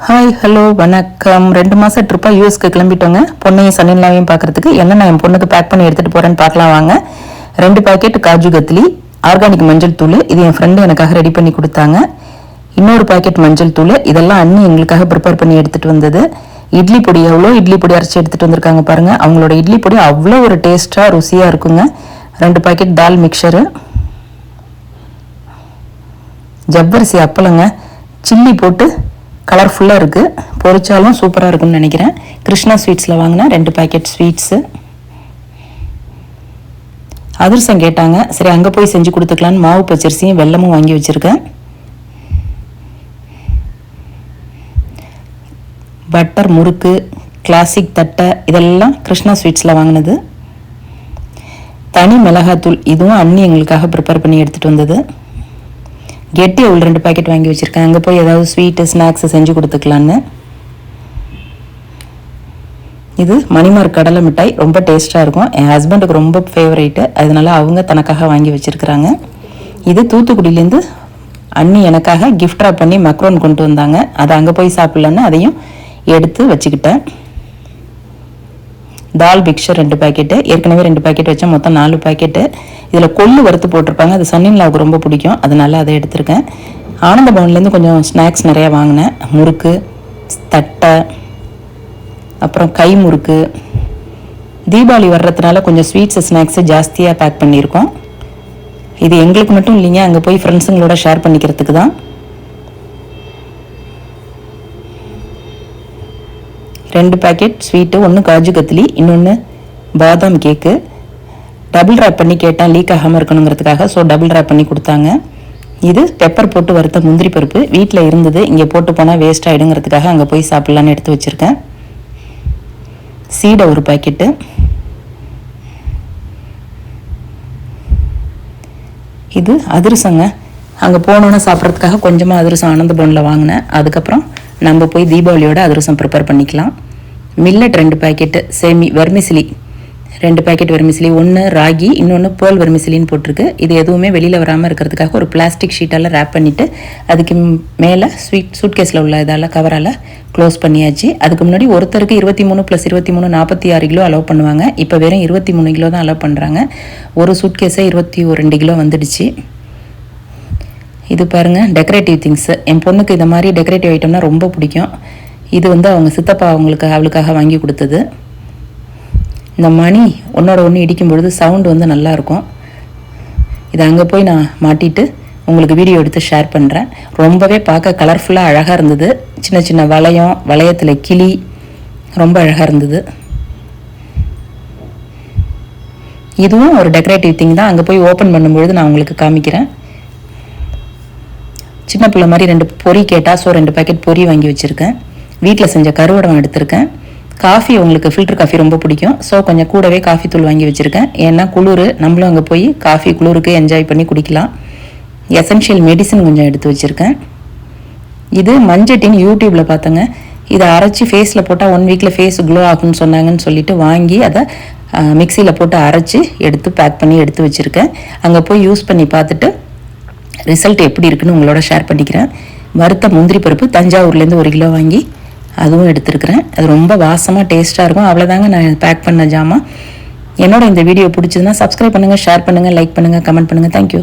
Hi hello வணக்கம். 2 மாதம் ட்ரிப்பாக யூஎஸ்க்கு கிளம்பிட்டோங்க. பொண்ணையும் சன்னிலாவையும் பார்க்குறதுக்கு என்ன நான் என் பொண்ணுக்கு பேக் பண்ணி எடுத்துகிட்டு போகிறேன்னு பார்க்கலாம் வாங்க. 2 பாக்கெட் காஜு கத்லி, ஆர்கானிக் மஞ்சள் தூள், இது என் ஃப்ரெண்டு எனக்காக ரெடி பண்ணி கொடுத்தாங்க. இன்னொரு பாக்கெட் மஞ்சள் தூள், இதெல்லாம் அண்ணி எங்களுக்காக ப்ரிப்பேர் பண்ணி எடுத்துகிட்டு வந்தது. இட்லி பொடி, எவ்வளோ இட்லி பொடி அரைச்சி எடுத்துகிட்டு வந்திருக்காங்க பாருங்கள். அவங்களோட இட்லி பொடி அவ்வளோ ஒரு டேஸ்ட்டாக ருசியாக இருக்குங்க. 2 பாக்கெட் தால் மிக்சரு, ஜவ்வரிசி அப்பளங்க, சில்லி போட்டு கலர்ஃபுல்லாக இருக்குது, பொரிச்சாலும் சூப்பராக இருக்குன்னு நினைக்கிறேன். கிருஷ்ணா ஸ்வீட்ஸில் வாங்கினா 2 பாக்கெட் ஸ்வீட்ஸு. அதிரசம் கேட்டாங்க, சரி அங்கே போய் செஞ்சு கொடுத்துக்கலான்னு மாவு பச்சரிசியும் வெல்லமும் வாங்கி வச்சுருக்கேன். பட்டர் முறுக்கு, கிளாசிக் தட்டை, இதெல்லாம் கிருஷ்ணா ஸ்வீட்ஸில் வாங்கினது. தனி மிளகாத்தூள், இதுவும் அண்ணி எங்களுக்காக ப்ரிப்பேர் பண்ணி எடுத்துகிட்டு வந்தது. கெட்டி உள்ள 2 பாக்கெட் வாங்கி வச்சுருக்கேன், அங்கே போய் ஏதாவது ஸ்வீட்டு ஸ்நாக்ஸு செஞ்சு கொடுத்துக்கலான்னு. இது மணிமார் கடலை மிட்டாய், ரொம்ப டேஸ்ட்டாக இருக்கும். என் ஹஸ்பண்டுக்கு ரொம்ப ஃபேவரேட்டு, அதனால அவங்க தனக்காக வாங்கி வச்சுருக்குறாங்க. இது தூத்துக்குடியிலேருந்து அண்ணி எனக்காக கிஃப்ட் ராப் பண்ணி மக்ரோன் கொண்டு வந்தாங்க. அதை அங்கே போய் சாப்பிட்லன்னு அதையும் எடுத்து வச்சுக்கிட்டேன். தால் மிக்சர் 2 பாக்கெட்டு, ஏற்கனவே 2 பாக்கெட் வச்சேன், மொத்தம் 4 பாக்கெட்டு. இதில் கொள்ளு வறுத்து போட்டிருப்பாங்க, அது சன்னிலாவுக்கு ரொம்ப பிடிக்கும், அதனால அதை எடுத்திருக்கேன். ஆனந்த பவன்லேருந்து கொஞ்சம் ஸ்நாக்ஸ் நிறையா வாங்கினேன். முறுக்கு, தட்டை, அப்புறம் கை முறுக்கு. தீபாவளி வர்றதுனால கொஞ்சம் ஸ்வீட்ஸு ஸ்நாக்ஸு ஜாஸ்தியாக பேக் பண்ணியிருக்கோம். இது எங்களுக்கு மட்டும் இல்லைங்க, அங்கே போய் ஃப்ரெண்ட்ஸுங்களோட ஷேர் பண்ணிக்கிறதுக்கு தான். 2 பாக்கெட் ஸ்வீட்டு, 1 காஜு கத்லி, இன்னொன்று பாதாம் கேக்கு. டபுள் ரேப் பண்ணி கேட்டேன், லீக் ஆகாமல் இருக்கணுங்கிறதுக்காக, ஸோ டபுள் ரேப் பண்ணி கொடுத்தாங்க. இது பெப்பர் போட்டு வறுத்த முந்திரி பருப்பு, வீட்டில் இருந்தது, இங்கே போட்டு போனால் வேஸ்ட் ஆகிடுங்கிறதுக்காக அங்கே போய் சாப்பிட்லான்னு எடுத்து வச்சுருக்கேன். சீடை 1 பாக்கெட்டு. இது அதிரசங்க, அங்கே போனோன்னு சாப்பிட்றதுக்காக கொஞ்சமாக அதிரசம் ஆனந்த பவனில் வாங்கினேன். அதுக்கப்புறம் நம்ம போய் தீபாவளியோட அதிரசம் ப்ரிப்பேர் பண்ணிக்கலாம். Millet 2 packet, vermicelli 2 packet vermicelli, 1 ragi, இன்னொன்று பேர்ல் வெர்மிசிலின்னு போட்டிருக்கு. இது எதுவுமே வெளியில் வராமல் இருக்கிறதுக்காக ஒரு பிளாஸ்டிக் ஷீட்டால் ரேப் பண்ணிவிட்டு அதுக்கு மேலே சூட்கேஸில் உள்ள இதால் கவரால் க்ளோஸ் பண்ணியாச்சு. அதுக்கு முன்னாடி ஒருத்தருக்கு 23 + 23 46 கிலோ அலோவ் பண்ணுவாங்க. இப்போ வெறும் 23 கிலோ தான் அலோவ் பண்ணுறாங்க. ஒரு சூட்கேஸை 22 கிலோ வந்துடுச்சு. இது பாருங்கள், டெக்கரேட்டிவ் திங்ஸு. என் பொண்ணுக்கு இந்த மாதிரி டெக்கரேட்டிவ் ஐட்டம்னா ரொம்ப பிடிக்கும். இது அவங்க சித்தப்பா அவளுக்காக வாங்கி கொடுத்தது. இந்த மணி ஒன்றோட ஒன்று இடிக்கும் பொழுது சவுண்டு நல்லாயிருக்கும். இதை அங்கே போய் நான் மாட்டிட்டு உங்களுக்கு வீடியோ எடுத்து ஷேர் பண்ணுறேன். ரொம்பவே பார்க்க கலர்ஃபுல்லாக அழகாக இருந்தது. சின்ன சின்ன வளையத்தில் கிளி, ரொம்ப அழகாக இருந்தது. இதுவும் ஒரு டெக்கரேட்டிவ் திங் தான். அங்கே போய் ஓப்பன் பண்ணும்பொழுது நான் உங்களுக்கு காமிக்கிறேன். சின்ன பிள்ளை மாதிரி 2 பொரி கேட்டால், ஸோ 2 பாக்கெட் பொரி வாங்கி வச்சுருக்கேன். வீட்டில் செஞ்ச கருவடம் எடுத்திருக்கேன். காஃபி, உங்களுக்கு ஃபில்டர் காஃபி ரொம்ப பிடிக்கும், ஸோ கொஞ்சம் கூடவே காஃபி தூள் வாங்கி வச்சுருக்கேன். ஏன்னா குளிர், நம்மளும் அங்கே போய் காஃபி குளிருக்கு என்ஜாய் பண்ணி குடிக்கலாம். எசென்ஷியல் மெடிசன் கொஞ்சம் எடுத்து வச்சுருக்கேன். இது மஞ்சட்டின்னு யூடியூப்பில் பார்த்தேங்க. இதை அரைச்சி ஃபேஸில் போட்டால் 1 வீக்கில் ஃபேஸ் க்ளோ ஆகும்னு சொன்னாங்கன்னு சொல்லிட்டு வாங்கி அதை மிக்சியில் போட்டு அரைச்சி எடுத்து பேக் பண்ணி எடுத்து வச்சுருக்கேன். அங்கே போய் யூஸ் பண்ணி பார்த்துட்டு ரிசல்ட் எப்படி இருக்குன்னு உங்களோட ஷேர் பண்ணிக்கிறேன். வறுத்த முந்திரி பருப்பு தஞ்சாவூர்லேருந்து 1 கிலோ வாங்கி அதுவும் எடுத்துருக்கிறேன். அது ரொம்ப வாசமாக டேஸ்ட்டாக இருக்கும். அவ்வளோதாங்க நான் பேக் பண்ண ஜாமான். என்னோட இந்த வீடியோ பிடிச்சதுன்னா சப்ஸ்கிரைப் பண்ணுங்கள், ஷேர் பண்ணுங்கள், லைக் பண்ணுங்கள், கமெண்ட் பண்ணுங்கள். தேங்க்யூ.